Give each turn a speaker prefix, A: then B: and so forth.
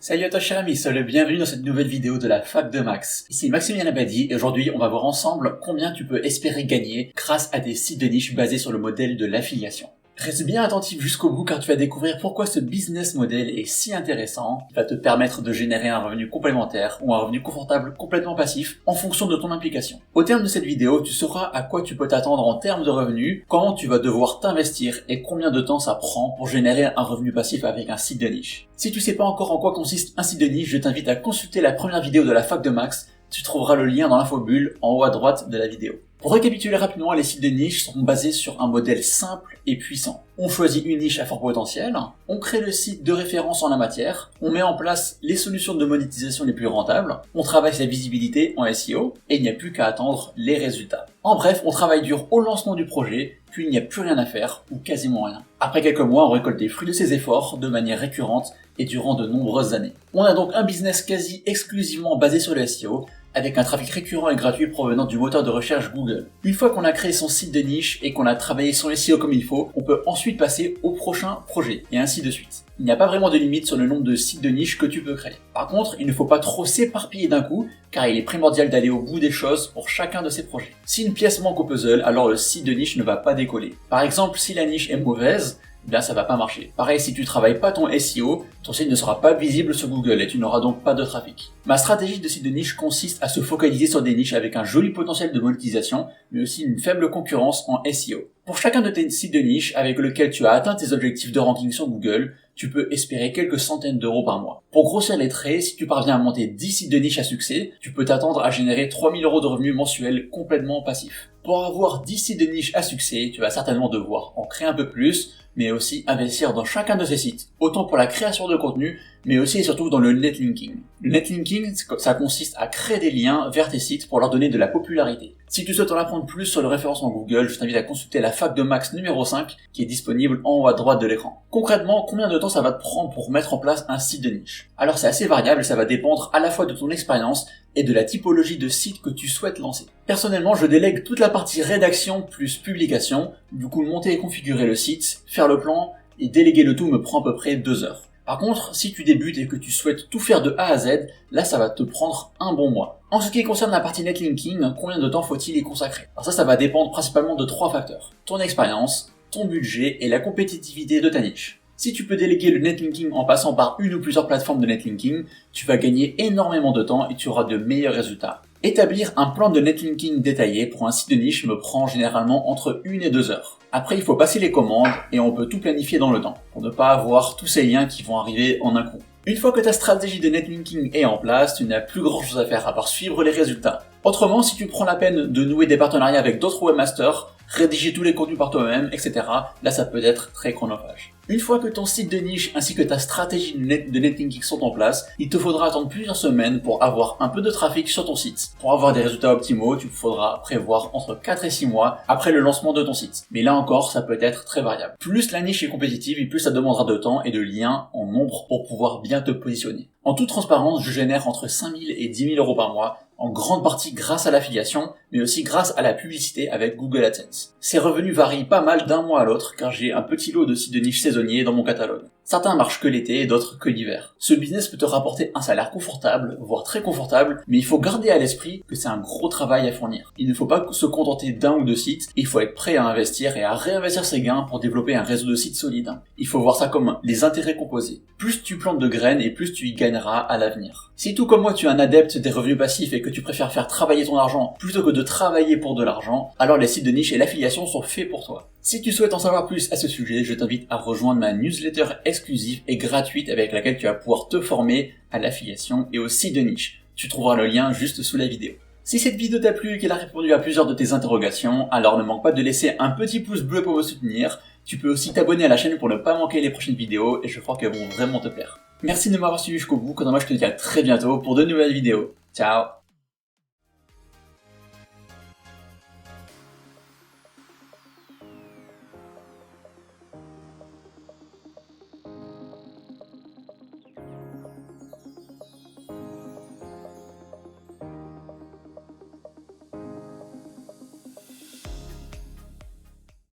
A: Salut à toi cher ami, sois le bienvenu dans cette nouvelle vidéo de la fac de Max. Ici Maximilien Abadi et aujourd'hui on va voir ensemble combien tu peux espérer gagner grâce à des sites de niche basés sur le modèle de l'affiliation. Reste bien attentif jusqu'au bout car tu vas découvrir pourquoi ce business model est si intéressant. Il va te permettre de générer un revenu complémentaire ou un revenu confortable complètement passif en fonction de ton implication. Au terme de cette vidéo, tu sauras à quoi tu peux t'attendre en termes de revenus, comment tu vas devoir t'investir et combien de temps ça prend pour générer un revenu passif avec un site de niche. Si tu sais pas encore en quoi consiste un site de niche, je t'invite à consulter la première vidéo de la fac de Max. Tu trouveras le lien dans l'infobulle en haut à droite de la vidéo. Pour récapituler rapidement, les sites de niche sont basés sur un modèle simple et puissant. On choisit une niche à fort potentiel, on crée le site de référence en la matière, on met en place les solutions de monétisation les plus rentables, on travaille sa visibilité en SEO, et il n'y a plus qu'à attendre les résultats. En bref, on travaille dur au lancement du projet, puis il n'y a plus rien à faire, ou quasiment rien. Après quelques mois, on récolte les fruits de ces efforts de manière récurrente et durant de nombreuses années. On a donc un business quasi exclusivement basé sur le SEO, avec un trafic récurrent et gratuit provenant du moteur de recherche Google. Une fois qu'on a créé son site de niche et qu'on a travaillé son SEO comme il faut, on peut ensuite passer au prochain projet, et ainsi de suite. Il n'y a pas vraiment de limite sur le nombre de sites de niche que tu peux créer. Par contre, il ne faut pas trop s'éparpiller d'un coup, car il est primordial d'aller au bout des choses pour chacun de ces projets. Si une pièce manque au puzzle, alors le site de niche ne va pas décoller. Par exemple, si la niche est mauvaise, bien ça va pas marcher. Pareil, si tu travailles pas ton SEO, ton site ne sera pas visible sur Google et tu n'auras donc pas de trafic. Ma stratégie de site de niche consiste à se focaliser sur des niches avec un joli potentiel de monétisation, mais aussi une faible concurrence en SEO. Pour chacun de tes sites de niche avec lequel tu as atteint tes objectifs de ranking sur Google, tu peux espérer quelques centaines d'euros par mois. Pour grossir les traits, si tu parviens à monter 10 sites de niche à succès, tu peux t'attendre à générer 3000 euros de revenus mensuels complètement passifs. Pour avoir 10 sites de niche à succès, tu vas certainement devoir en créer un peu plus, mais aussi investir dans chacun de ces sites, autant pour la création de contenu, mais aussi et surtout dans le netlinking. Le netlinking, ça consiste à créer des liens vers tes sites pour leur donner de la popularité. Si tu souhaites en apprendre plus sur le référencement Google, je t'invite à consulter la fac de Max numéro 5, qui est disponible en haut à droite de l'écran. Concrètement, combien de temps ça va te prendre pour mettre en place un site de niche? Alors c'est assez variable et ça va dépendre à la fois de ton expérience et de la typologie de site que tu souhaites lancer. Personnellement, je délègue toute la partie rédaction plus publication, du coup monter et configurer le site, faire le plan et déléguer le tout me prend à peu près 2 heures. Par contre, si tu débutes et que tu souhaites tout faire de A à Z, là ça va te prendre un bon mois. En ce qui concerne la partie netlinking, combien de temps faut-il y consacrer? Alors ça va dépendre principalement de 3 facteurs. Ton expérience, ton budget et la compétitivité de ta niche. Si tu peux déléguer le netlinking en passant par une ou plusieurs plateformes de netlinking, tu vas gagner énormément de temps et tu auras de meilleurs résultats. Établir un plan de netlinking détaillé pour un site de niche me prend généralement entre 1 et 2 heures. Après, il faut passer les commandes et on peut tout planifier dans le temps, pour ne pas avoir tous ces liens qui vont arriver en un coup. Une fois que ta stratégie de netlinking est en place, tu n'as plus grand chose à faire à part suivre les résultats. Autrement, si tu prends la peine de nouer des partenariats avec d'autres webmasters, rédiger tous les contenus par toi-même, etc., là ça peut être très chronophage. Une fois que ton site de niche ainsi que ta stratégie de netlinking sont en place, il te faudra attendre plusieurs semaines pour avoir un peu de trafic sur ton site. Pour avoir des résultats optimaux, tu faudras prévoir entre 4 et 6 mois après le lancement de ton site. Mais là encore, ça peut être très variable. Plus la niche est compétitive et plus ça demandera de temps et de liens en nombre pour pouvoir bien te positionner. En toute transparence, je génère entre 5000 et 10 000 euros par mois, en grande partie grâce à l'affiliation, mais aussi grâce à la publicité avec Google AdSense. Ces revenus varient pas mal d'un mois à l'autre, car j'ai un petit lot de sites de niche saisonniers dans mon catalogue. Certains marchent que l'été et d'autres que l'hiver. Ce business peut te rapporter un salaire confortable, voire très confortable, mais il faut garder à l'esprit que c'est un gros travail à fournir. Il ne faut pas se contenter d'un ou deux sites, il faut être prêt à investir et à réinvestir ses gains pour développer un réseau de sites solide. Il faut voir ça comme les intérêts composés. Plus tu plantes de graines et plus tu y gagneras à l'avenir. Si tout comme moi tu es un adepte des revenus passifs et que tu préfères faire travailler ton argent plutôt que de travailler pour de l'argent, alors les sites de niche et l'affiliation sont faits pour toi. Si tu souhaites en savoir plus à ce sujet, je t'invite à rejoindre ma newsletter exclusive et gratuite avec laquelle tu vas pouvoir te former à l'affiliation et au site de niche. Tu trouveras le lien juste sous la vidéo. Si cette vidéo t'a plu et qu'elle a répondu à plusieurs de tes interrogations, alors ne manque pas de laisser un petit pouce bleu pour me soutenir. Tu peux aussi t'abonner à la chaîne pour ne pas manquer les prochaines vidéos et je crois qu'elles vont vraiment te plaire. Merci de m'avoir suivi jusqu'au bout, quant à moi je te dis à très bientôt pour de nouvelles vidéos. Ciao!